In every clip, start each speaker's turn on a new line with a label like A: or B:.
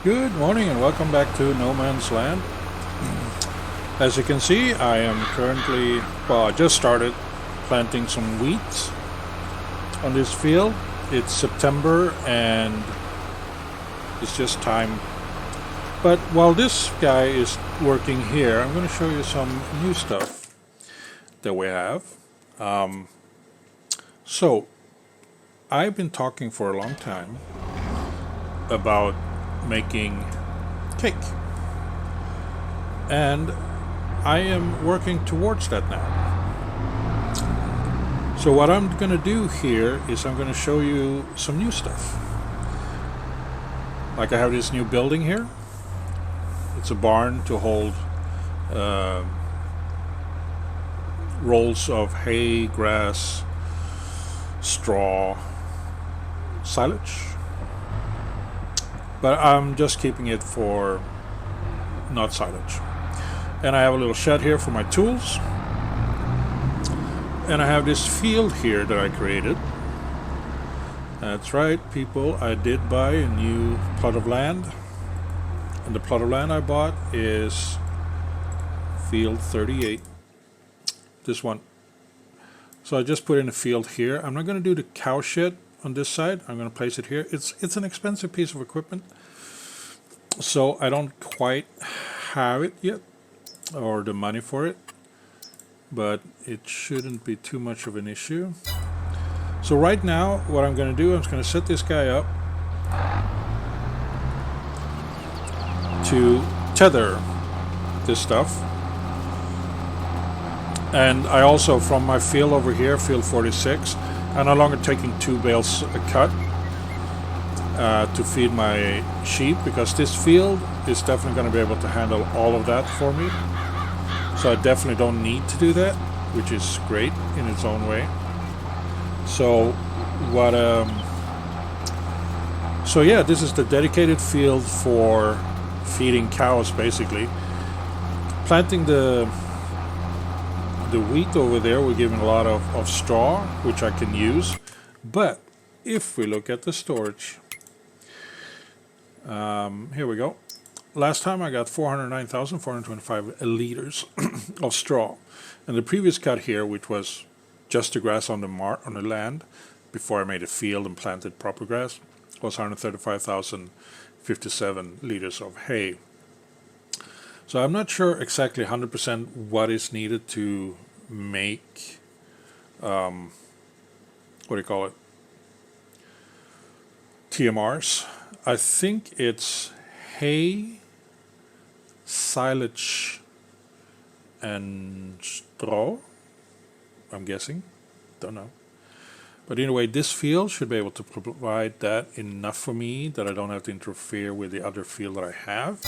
A: Good morning and welcome back to No Man's Land. As you can see, I am currently, I just started planting some wheat on this field. It's September and it's just time. But while this guy is working here, I'm going to show you some new stuff that we have. So, I've been talking for a long time about making cake, and I am working towards that now. So what I'm going to do here is I'm going to show you some new stuff. Like I have this new building here. It's a barn to hold rolls of hay, grass, straw, silage. But I'm just keeping it for not silage. And I have a little shed here for my tools. And I have this field here that I created. That's right, people, I did buy a new plot of land. And the plot of land I bought is field 38. This one. So I just put in a field here. I'm not going to do the cow shed on this side. I'm going to place it here. It's an expensive piece of equipment, so I don't quite have it yet, or the money for it, but it shouldn't be too much of an issue. So right now what I'm going to do, I'm just going to set this guy up to tether this stuff. And I also, from my field over here, field 46, I'm no longer taking 2 bales a cut to feed my sheep, because this field is definitely going to be able to handle all of that for me. So I definitely don't need to do that, which is great in its own way. So yeah, this is the dedicated field for feeding cows, basically. Planting the wheat over there, we're giving a lot of straw, which I can use. But if we look at the storage, here we go. Last time I got 409,425 liters of straw. And the previous cut here, which was just the grass on the land, before I made a field and planted proper grass, was 135,057 liters of hay. So I'm not sure exactly 100% what is needed to make, what do you call it, TMRs. I think it's hay, silage, and straw, I'm guessing, don't know. But anyway, this field should be able to provide that enough for me that I don't have to interfere with the other field that I have.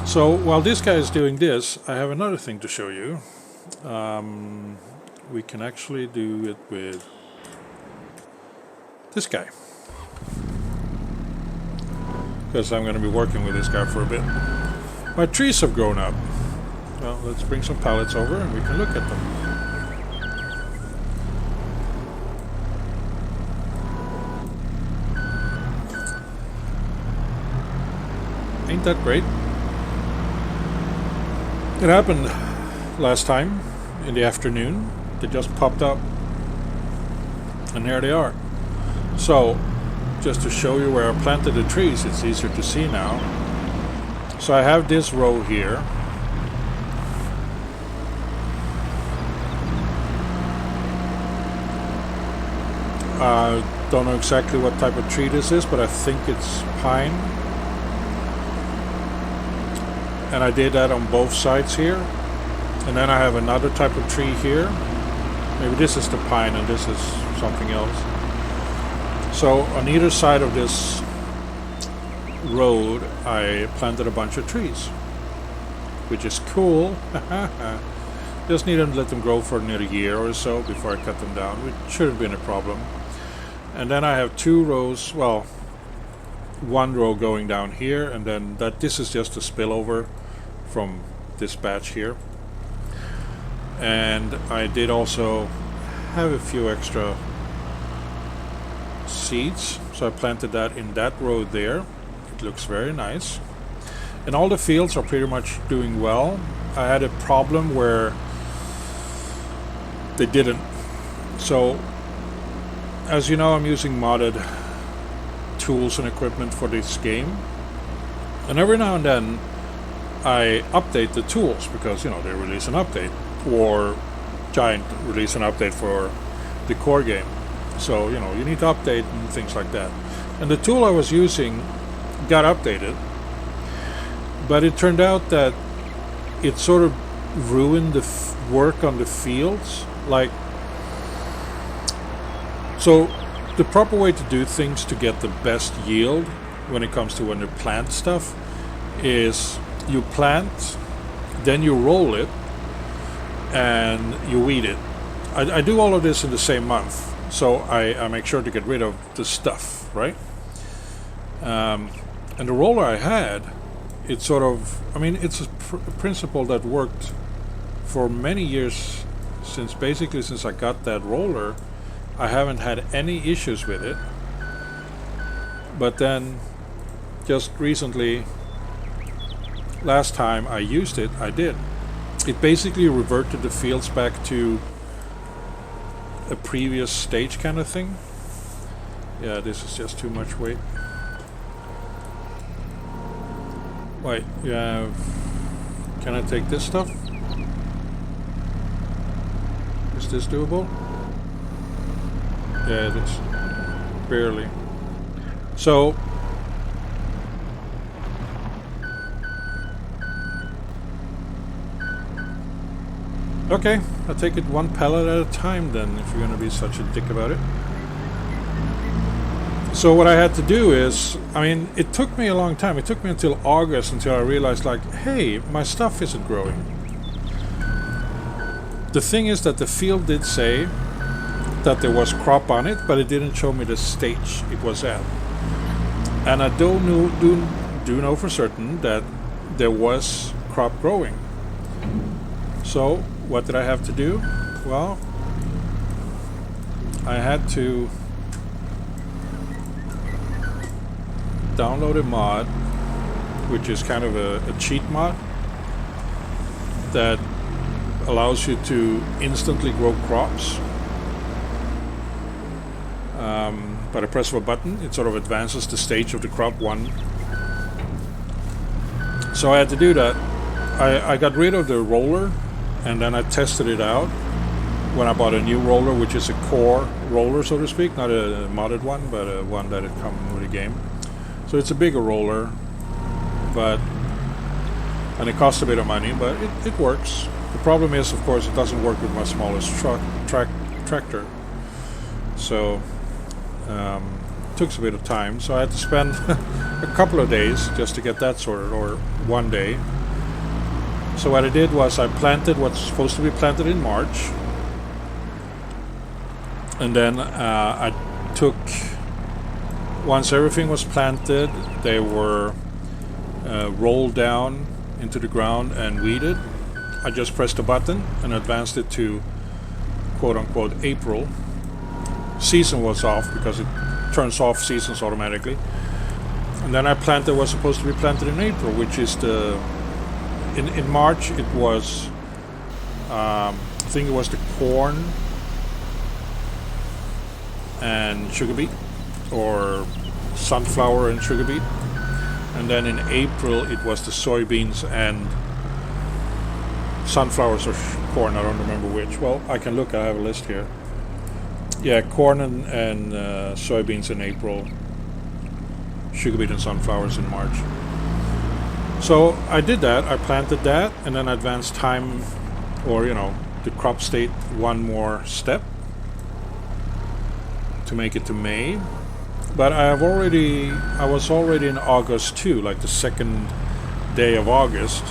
A: So while this guy is doing this, I have another thing to show you. We can actually do it with this guy, because I'm going to be working with this guy for a bit. My trees have grown up. Well, let's bring some pallets over and we can look at them. Ain't that great? It happened last time in the afternoon. They just popped up and there they are. So just to show you where I planted the trees, it's easier to see now. So I have this row here. I don't know exactly what type of tree this is, but I think it's pine. And I did that on both sides here. And then I have another type of tree here. Maybe this is the pine and this is something else. So on either side of this road, I planted a bunch of trees, which is cool. Just need to let them grow for another year or so before I cut them down, which shouldn't be a problem. And then I have 2 rows, well, 1 row going down here, and then this is just a spillover from this batch here. And I did also have a few extra seeds, so I planted that in that row there, It looks very nice. And all the fields are pretty much doing well. I had a problem where they didn't. So, as you know, I'm using modded tools and equipment for this game. And every now and then I update the tools because, you know, they release an update, or Giant release an update for the core game. So, you know, you need to update and things like that. And the tool I was using got updated, but it turned out that it sort of ruined the work on the fields. Like, so the proper way to do things to get the best yield when it comes to when you plant stuff is you plant, then you roll it, and you weed it. I do all of this in the same month, so I make sure to get rid of the stuff, right? And the roller I had, it's sort of, I mean, it's a principle that worked for many years, since I got that roller. I haven't had any issues with it. But then, just recently, last time I used it, I did. It basically reverted the fields back to a previous stage kind of thing. Yeah, this is just too much weight. Wait, yeah. Can I take this stuff? Is this doable? Yeah, it is. Barely. So, okay, I'll take it one pallet at a time then, if you're gonna be such a dick about it. So what I had to do is, I mean, it took me a long time. It took me until August until I realized, like, hey, my stuff isn't growing. The thing is that the field did say that there was crop on it, but it didn't show me the stage it was at. And I do know for certain that there was crop growing. So what did I have to do? Well, I had to download a mod, which is kind of a cheat mod that allows you to instantly grow crops. By the press of a button, it sort of advances the stage of the crop one. So I had to do that. I got rid of the roller, and then I tested it out when I bought a new roller, which is a core roller, so to speak, not a modded one, but a one that had come with the game. So it's a bigger roller, and it costs a bit of money, but it works. The problem is, of course, it doesn't work with my smallest tractor. So it took a bit of time. So I had to spend a couple of days just to get that sorted, or one day. So what I did was I planted what's supposed to be planted in March, and then I took, once everything was planted, they were rolled down into the ground and weeded. I just pressed a button and advanced it to quote-unquote April. Season was off because it turns off seasons automatically. And then I planted what's supposed to be planted in April, which is in March it was, I think it was the corn and sugar beet, or sunflower and sugar beet. And then in April it was the soybeans and sunflowers or corn, I don't remember which. Well, I can look, I have a list here. Yeah, corn and soybeans in April, sugar beet and sunflowers in March. So I did that, I planted that, and then advanced time, or the crop state one more step to make it to May. But I was already in August too, like the second day of August.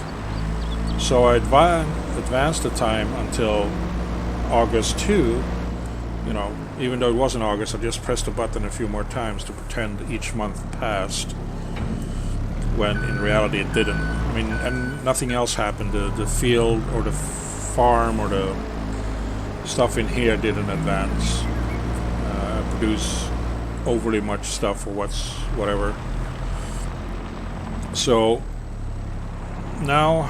A: So I advanced the time until August 2. Even though it wasn't August, I just pressed the button a few more times to pretend each month passed, when in reality it didn't. I mean, and nothing else happened. The field or the farm or the stuff in here didn't advance, produce overly much stuff or whatever. So now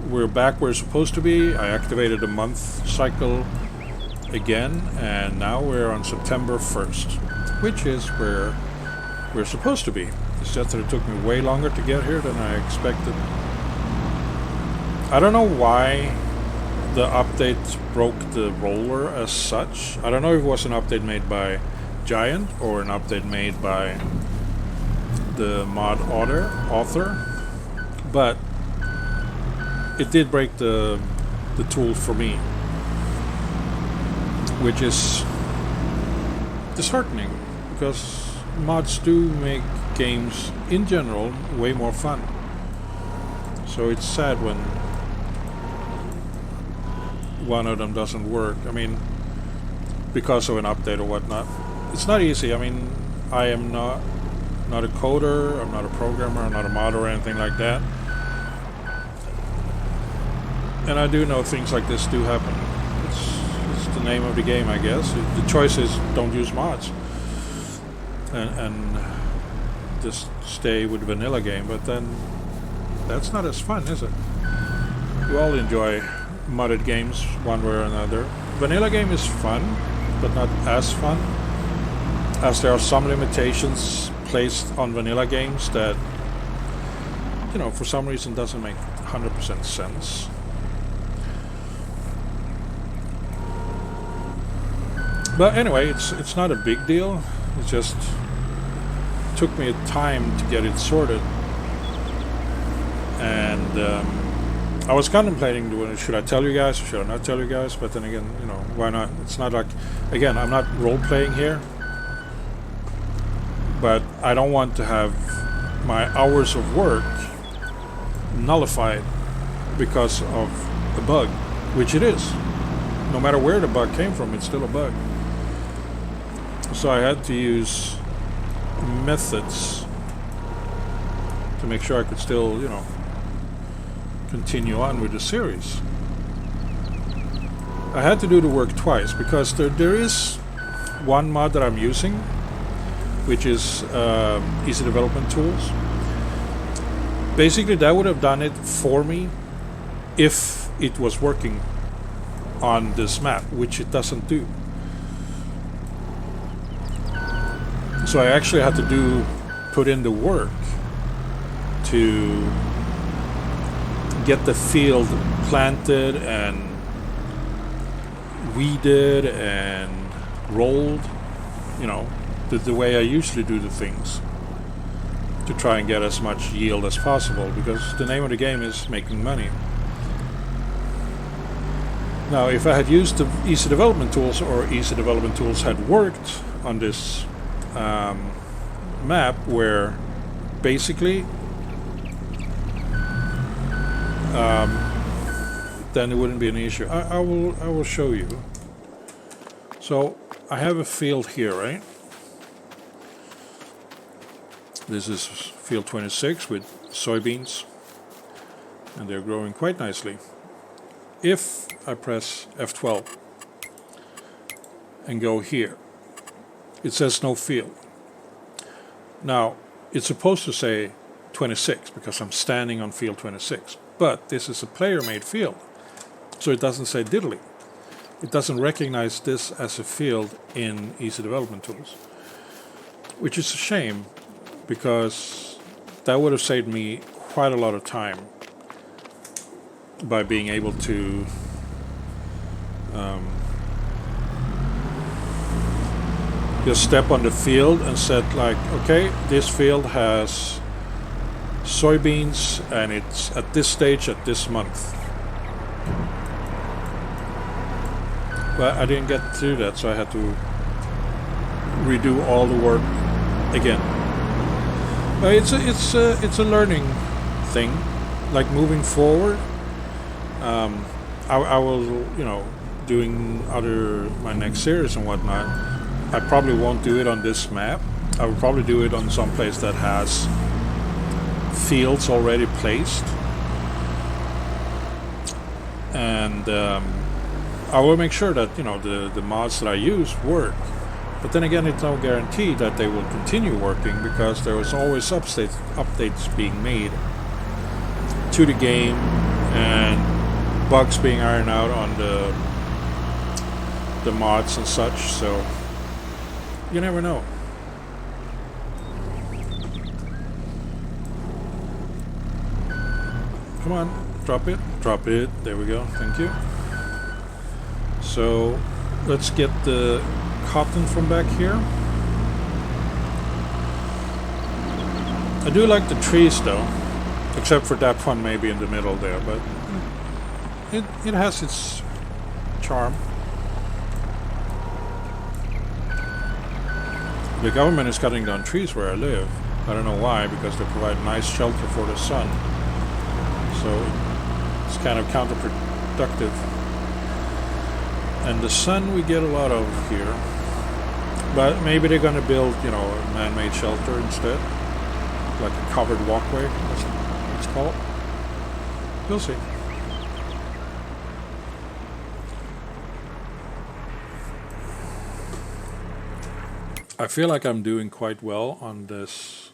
A: we're back where we're supposed to be. I activated the month cycle again, and now we're on September 1st, which is where we're supposed to be. It's just that it took me way longer to get here than I expected. I don't know why the update broke the roller as such. I don't know if it was an update made by Giant or an update made by the mod author, but it did break the tool for me, which is disheartening because mods do make games in general way more fun. So it's sad when one of them doesn't work. I mean, because of an update or whatnot. It's not easy. I mean, I am not a coder, I'm not a programmer, I'm not a modder or anything like that. And I do know things like this do happen. It's the name of the game, I guess. The choice is don't use mods and just stay with the vanilla game, but then that's not as fun, is it? We all enjoy modded games one way or another. Vanilla game is fun, but not as fun, as there are some limitations placed on vanilla games that, you know, for some reason doesn't make 100% sense. But anyway, it's not a big deal. It just took me time to get it sorted, and I was contemplating, should I tell you guys or should I not tell you guys? But then again, you know, why not? It's not like, again, I'm not role-playing here, but I don't want to have my hours of work nullified because of a bug, which it is. No matter where the bug came from, it's still a bug. So I had to use methods to make sure I could still, you know, continue on with the series. I had to do the work twice because there is one mod that I'm using, which is Easy Development Tools. Basically, that would have done it for me if it was working on this map, which it doesn't do. So I actually had to put in the work to get the field planted and weeded and rolled, you know, the way I usually do the things, to try and get as much yield as possible, because the name of the game is making money. Now, if I had used the Easy Development Tools, or Easy Development Tools had worked on this map, where basically then it wouldn't be an issue. I will show you. So I have a field here, right? This is field 26 with soybeans, and they're growing quite nicely. If I press F12 and go here, it says no field. Now, it's supposed to say 26 because I'm standing on field 26, but this is a player-made field, so it doesn't say diddly. It doesn't recognize this as a field in Easy Development Tools, which is a shame, because that would have saved me quite a lot of time by being able to just step on the field and set, like, okay, this field has soybeans and it's at this stage at this month. But I didn't get to do that, so I had to redo all the work again. It's a learning thing. Like, moving forward, I will, you know, doing my next series and whatnot, I probably won't do it on this map. I will probably do it on some place that has fields already placed, and I will make sure that, you know, the mods that I use work. But then again, it's no guarantee that they will continue working, because there is always updates being made to the game and bugs being ironed out on the mods and such. So you never know. Come on, drop it, drop it. There we go. Thank you. So let's get the cotton from back here. I do like the trees though, except for that one maybe in the middle there, but it has its charm. The government is cutting down trees where I live. I don't know why, because they provide nice shelter for the sun. So it's kind of counterproductive. And the sun we get a lot of here. But maybe they're going to build, you know, a man-made shelter instead. Like a covered walkway, that's what it's called. We'll see. I feel like I'm doing quite well on this.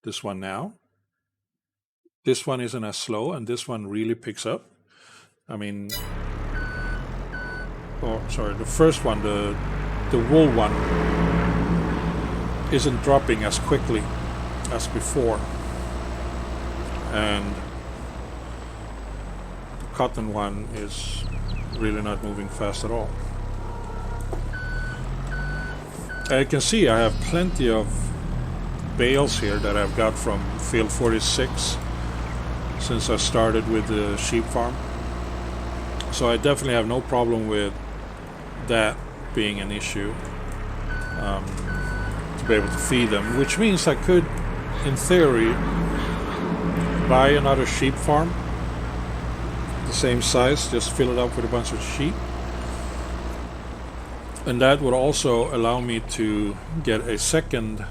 A: This one now. This one isn't as slow, and this one really picks up. I mean, oh, sorry, the first one, the wool one, isn't dropping as quickly as before, and the cotton one is really not moving fast at all. I can see I have plenty of bales here that I've got from Field 46 since I started with the sheep farm. So I definitely have no problem with that being an issue, to be able to feed them, which means I could, in theory, buy another sheep farm, the same size, just fill it up with a bunch of sheep. And that would also allow me to get a second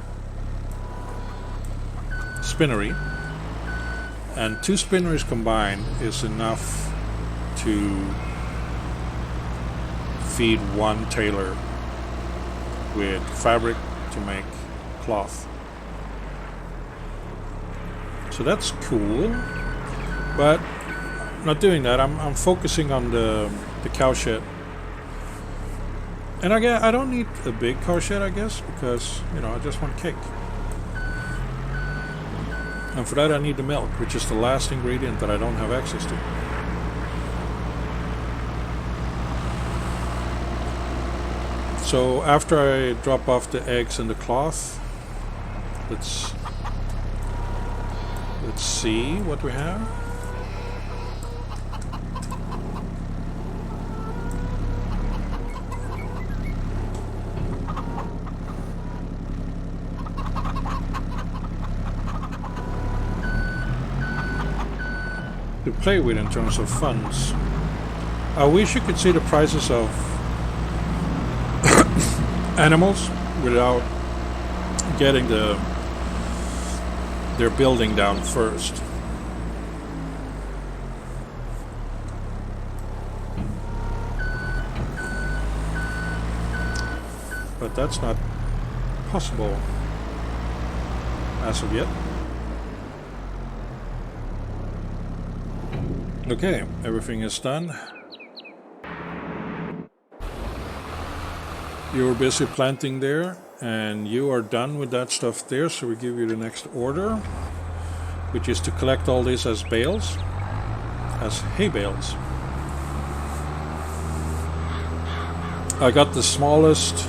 A: spinnery. And 2 spinneries combined is enough to feed 1 tailor with fabric to make cloth. So that's cool, but I'm not doing that. I'm focusing on the cow shed. And I don't need a big cow shed, I guess, because, you know, I just want cake. And for that I need the milk, which is the last ingredient that I don't have access to. So after I drop off the eggs and the cloth, let's see what we have. To play with in terms of funds. I wish you could see the prices of animals without getting their building down first. But that's not possible as of yet. Okay, everything is done. You were busy planting there, and you are done with that stuff there, so we give you the next order, which is to collect all these as bales, as hay bales. I got the smallest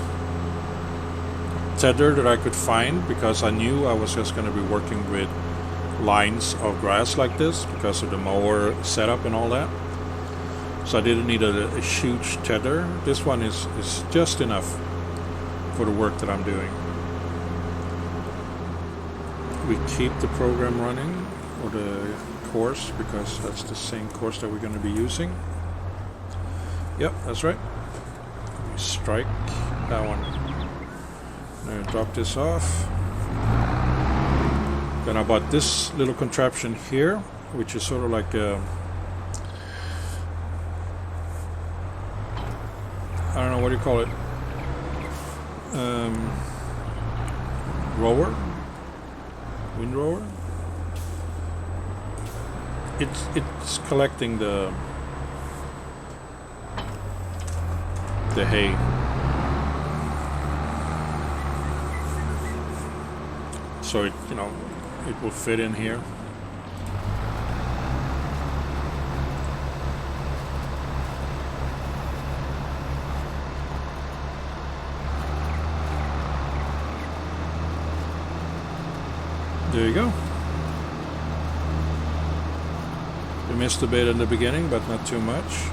A: tether that I could find because I knew I was just going to be working with lines of grass like this because of the mower setup and all that. So I didn't need a huge tether. This one is just enough for the work that I'm doing. We keep the program running, or the course, because that's the same course that we're going to be using. Yep, that's right. We strike that one. I'm going to drop this off. Then I bought this little contraption here, which is sort of like a I don't know, what do you call it? Rower? Windrower? It's collecting the hay. So it will fit in here. There you go. We missed a bit in the beginning, but not too much.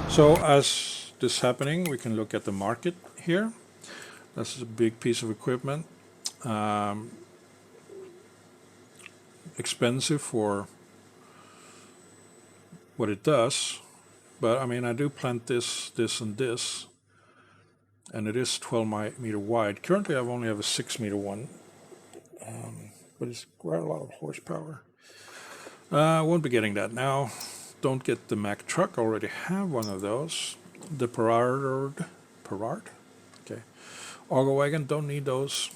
A: So as this is happening, we can look at the market here. This is a big piece of equipment. Expensive for what it does, but I mean, I do plant this, and this, and it is 12 meter wide. Currently, I only have a 6 meter one, but it's quite a lot of horsepower. I won't be getting that now. Don't get the Mack truck. I already have one of those. The Perard. Okay. Auger wagon. Don't need those.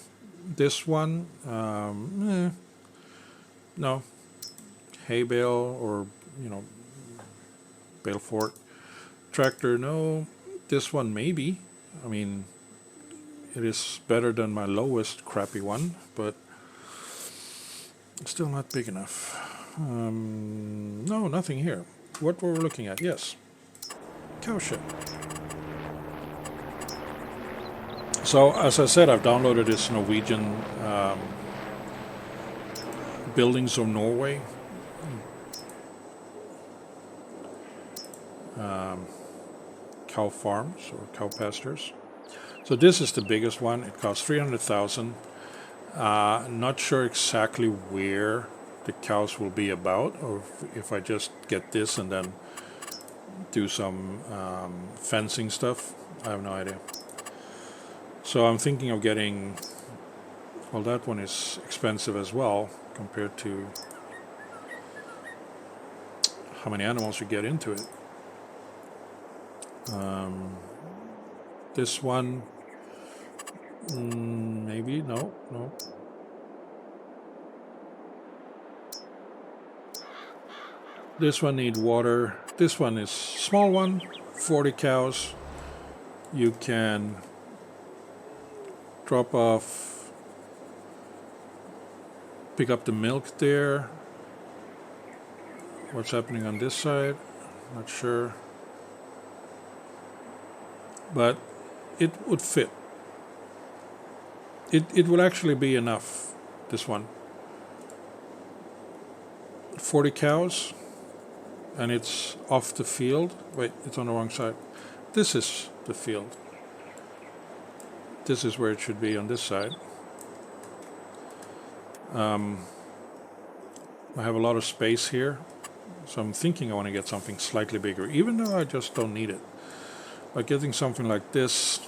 A: This one. No. Hay bale or bale fork. Tractor. No. This one maybe. I mean, it is better than my lowest crappy one, but it's still not big enough. No, nothing here. What were we looking at? Yes. Cowshed. So, as I said, I've downloaded this Norwegian Buildings of Norway cow farms or cow pastures. So this is the biggest one. It costs 300,000. Not sure exactly where the cows will be about, or if I just get this and then do some fencing stuff. I have no idea. So I'm thinking of getting, well, that one is expensive as well compared to how many animals you get into it. This one, maybe, no. This one needs water. This one is small one, 40 cows. You can drop off, pick up the milk there. What's happening on this side? Not sure. But it would fit. It will actually be enough, this one. 40 cows, and it's off the field. Wait, it's on the wrong side. This is the field. This is where it should be on this side. I have a lot of space here, so I'm thinking I want to get something slightly bigger, even though I just don't need it. But getting something like this,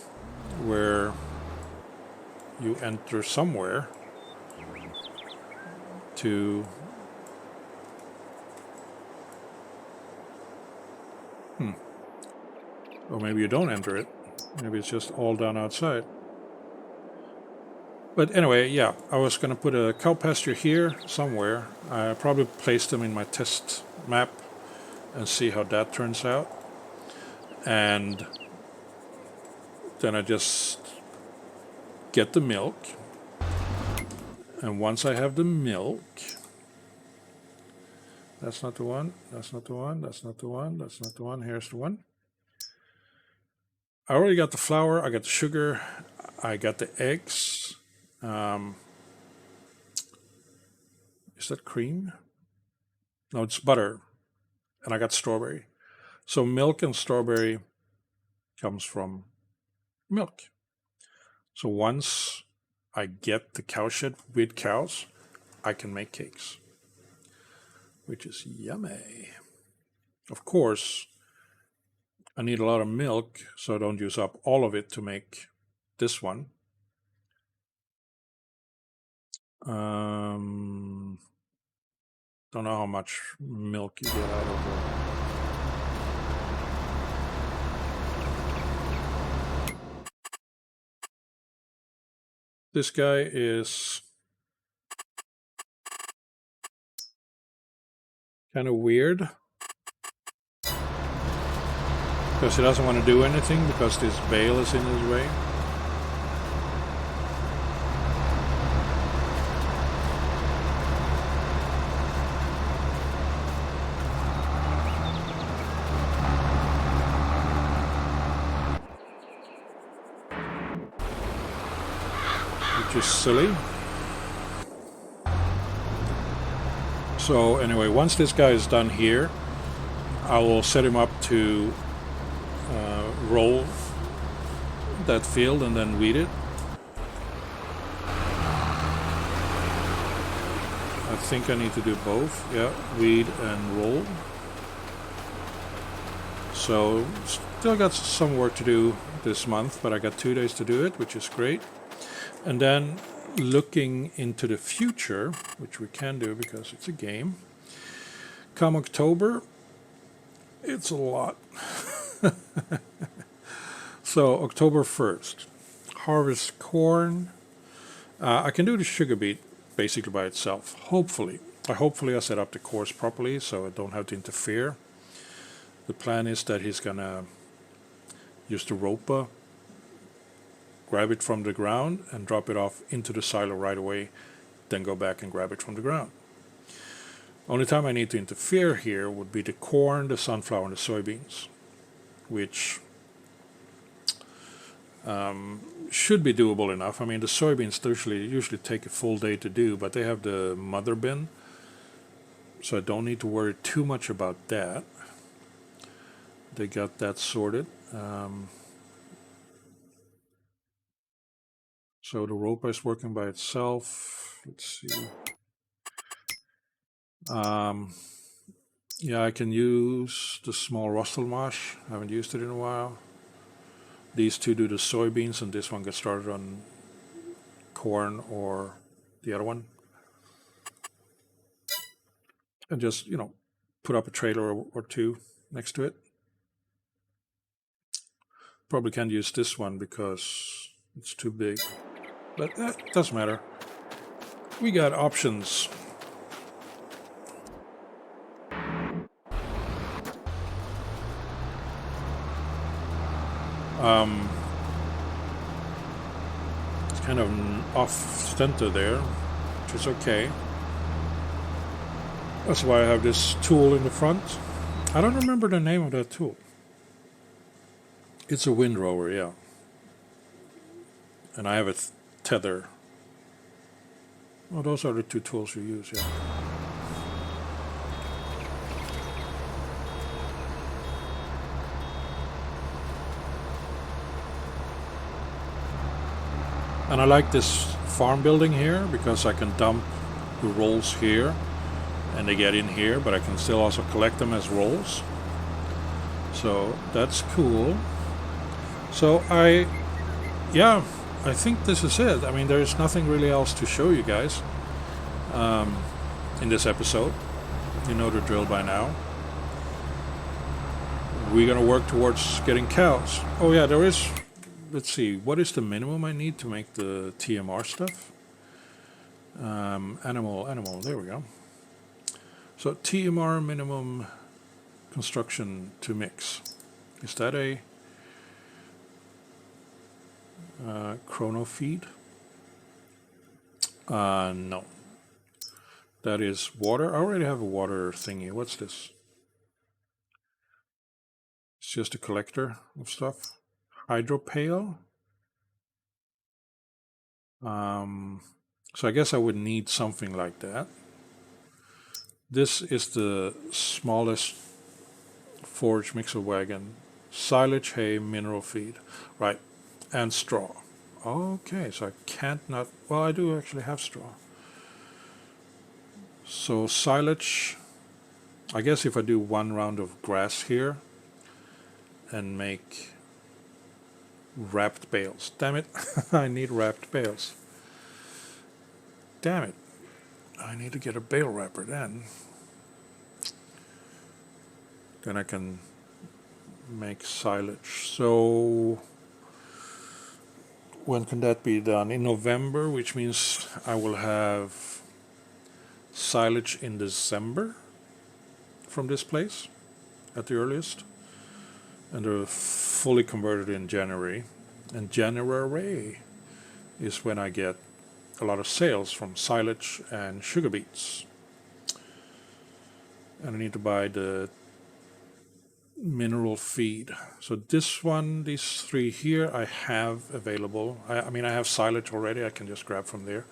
A: where you enter somewhere to or maybe you don't enter it. Maybe it's just all down outside. But anyway, yeah, I was going to put a cow pasture here somewhere. I probably place them in my test map and see how that turns out. And then I just get the milk. And once I have the milk, that's not the one, that's not the one, that's not the one, that's not the one, here's the one. I already got the flour, I got the sugar, I got the eggs. Is that cream? No, it's butter. And I got strawberry. So milk and strawberry comes from milk. So once I get the cowshed with cows, I can make cakes, which is yummy. Of course, I need a lot of milk, so I don't use up all of it to make this one. Don't know how much milk you get out of This guy is kind of weird because he doesn't want to do anything because this bale is in his way. Which is silly. So anyway, once this guy is done here, I will set him up to roll that field and then weed it. I think I need to do both. Yeah, weed and roll. So still got some work to do this month, but I got 2 days to do it, which is great. And then looking into the future, which we can do because it's a game. Come October, it's a lot. So October 1st, harvest corn. I can do the sugar beet basically by itself, hopefully. Hopefully I set up the course properly so I don't have to interfere. The plan is that he's gonna use the roper, grab it from the ground and drop it off into the silo right away, then go back and grab it from the ground. Only time I need to interfere here would be the corn, the sunflower, and the soybeans, which should be doable enough. I mean, the soybeans usually take a full day to do, but they have the mother bin, so I don't need to worry too much about that. They got that sorted. So the roper is working by itself. Let's see. Yeah, I can use the small Rustelmash. I haven't used it in a while. These two do the soybeans, and this one gets started on corn or the other one. And just, put up a trailer or two next to it. Probably can't use this one because it's too big. But that doesn't matter. We got options. It's kind of off center there, which is okay. That's why I have this tool in the front. I don't remember the name of that tool. It's a windrower, yeah. And I have a tether. Well, those are the two tools you use, yeah. And I like this farm building here because I can dump the rolls here and they get in here, but I can still also collect them as rolls. So that's cool. So I think this is it. I mean, there's nothing really else to show you guys in this episode. You know the drill by now. We're going to work towards getting cows. Oh yeah, there is... Let's see, what is the minimum I need to make the TMR stuff? Animal, there we go. So TMR minimum construction to mix. Is that a chrono feed? No. That is water. I already have a water thingy. What's this? It's just a collector of stuff. Hydropail. So I guess I would need something like that. This is the smallest forage mixer wagon. Silage, hay, mineral feed. Right. And straw. Okay, so I can't not... Well, I do actually have straw. So silage... I guess if I do one round of grass here and make wrapped bales. Damn it, I need wrapped bales. Damn it, I need to get a bale wrapper then. Then I can make silage. So when can that be done? In November, which means I will have silage in December from this place at the earliest, and they're fully converted in January. And January is when I get a lot of sales from silage and sugar beets. And I need to buy the mineral feed. So this one, these three here, I have available. I mean, I have silage already. I can just grab from there,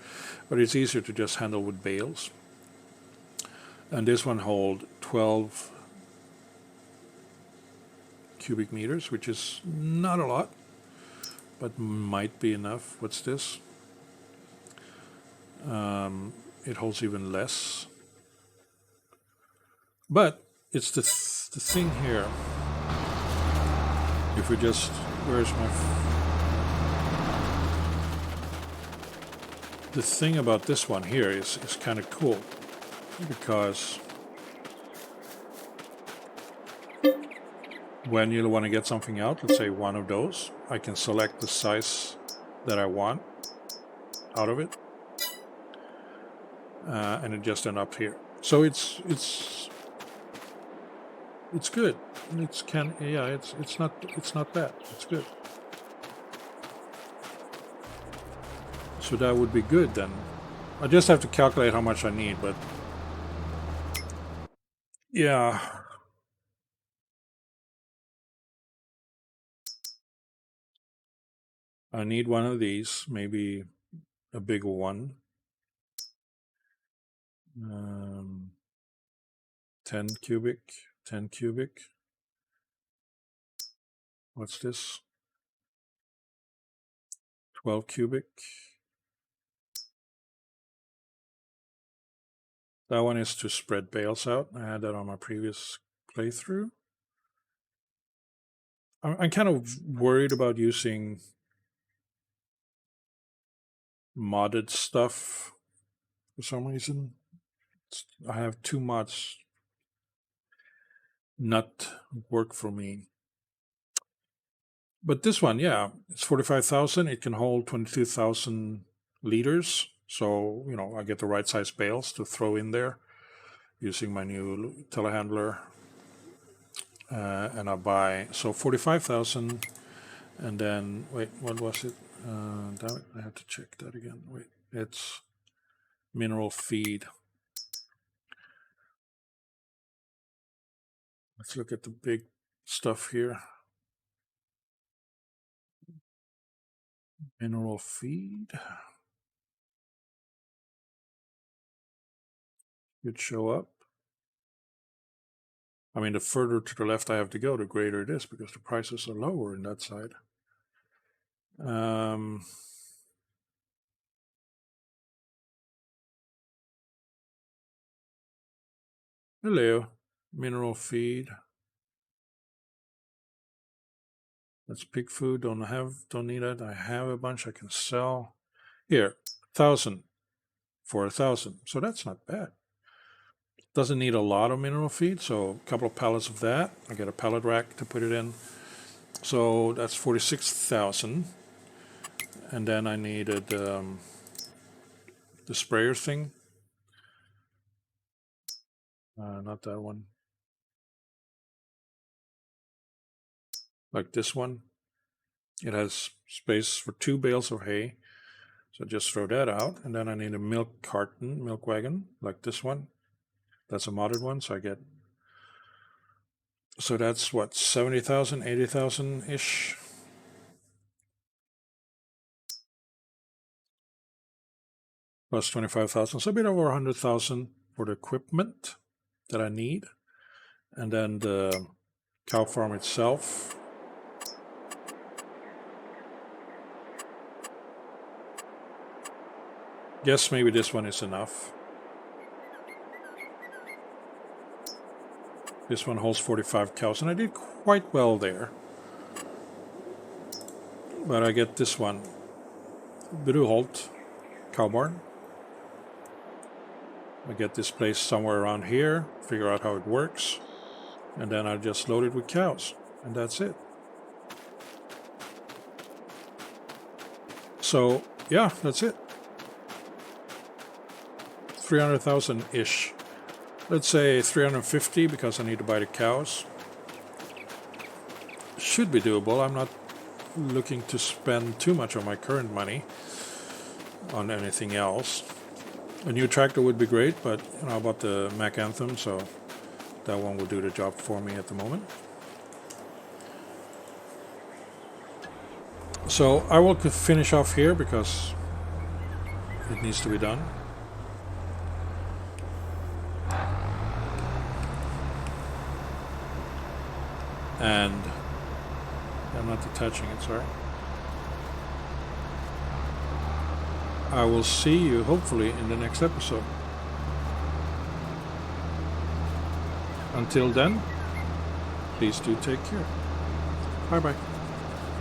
A: but it's easier to just handle with bales. And this one hold 12 cubic meters, which is not a lot, but might be enough. What's this? It holds even less. But it's the thing here. If we just, where's my... The thing about this one here is kind of cool, because when you want to get something out, let's say one of those, I can select the size that I want out of it, and it just ends up here. So it's good. It's not bad. It's good. So that would be good then. I just have to calculate how much I need, but yeah. I need one of these, maybe a bigger one. 10 cubic. What's this? 12 cubic. That one is to spread bales out. I had that on my previous playthrough. I'm kind of worried about using modded stuff for some reason. I have two mods not work for me. But this one, yeah, it's 45,000. It can hold 22,000 liters. So, I get the right size bales to throw in there using my new telehandler. And I buy, so 45,000. And then, wait, what was it? Damn it, I have to check that again. Wait, it's mineral feed. Let's look at the big stuff here. Mineral feed. It show up. I mean, the further to the left I have to go, the greater it is, because the prices are lower in that side. Hello, mineral feed. That's pig food. Don't need it. I have a bunch I can sell. Here, 1,000 for 1,000. So that's not bad. Doesn't need a lot of mineral feed, so a couple of pallets of that. I get a pallet rack to put it in. So that's 46,000. And then I needed the sprayer thing. Not that one. Like this one. It has space for 2 bales of hay. So just throw that out. And then I need a milk wagon, like this one. That's a modded one, so I get... So that's what, 70,000, 80,000-ish? Plus 25,000, so a bit over 100,000 for the equipment that I need. And then the cow farm itself. Guess maybe this one is enough. This one holds 45 cows, and I did quite well there. But I get this one, Bruholt cow barn. I get this place somewhere around here, figure out how it works, and then I just load it with cows, and that's it. So yeah, that's it. 300,000-ish. Let's say 350 because I need to buy the cows. Should be doable. I'm not looking to spend too much of my current money on anything else. A new tractor would be great, but I bought the Mack Anthem, so that one will do the job for me at the moment. So I will finish off here because it needs to be done. And I'm not detaching it, sorry. I will see you hopefully in the next episode. Until then, please do take care. Bye bye.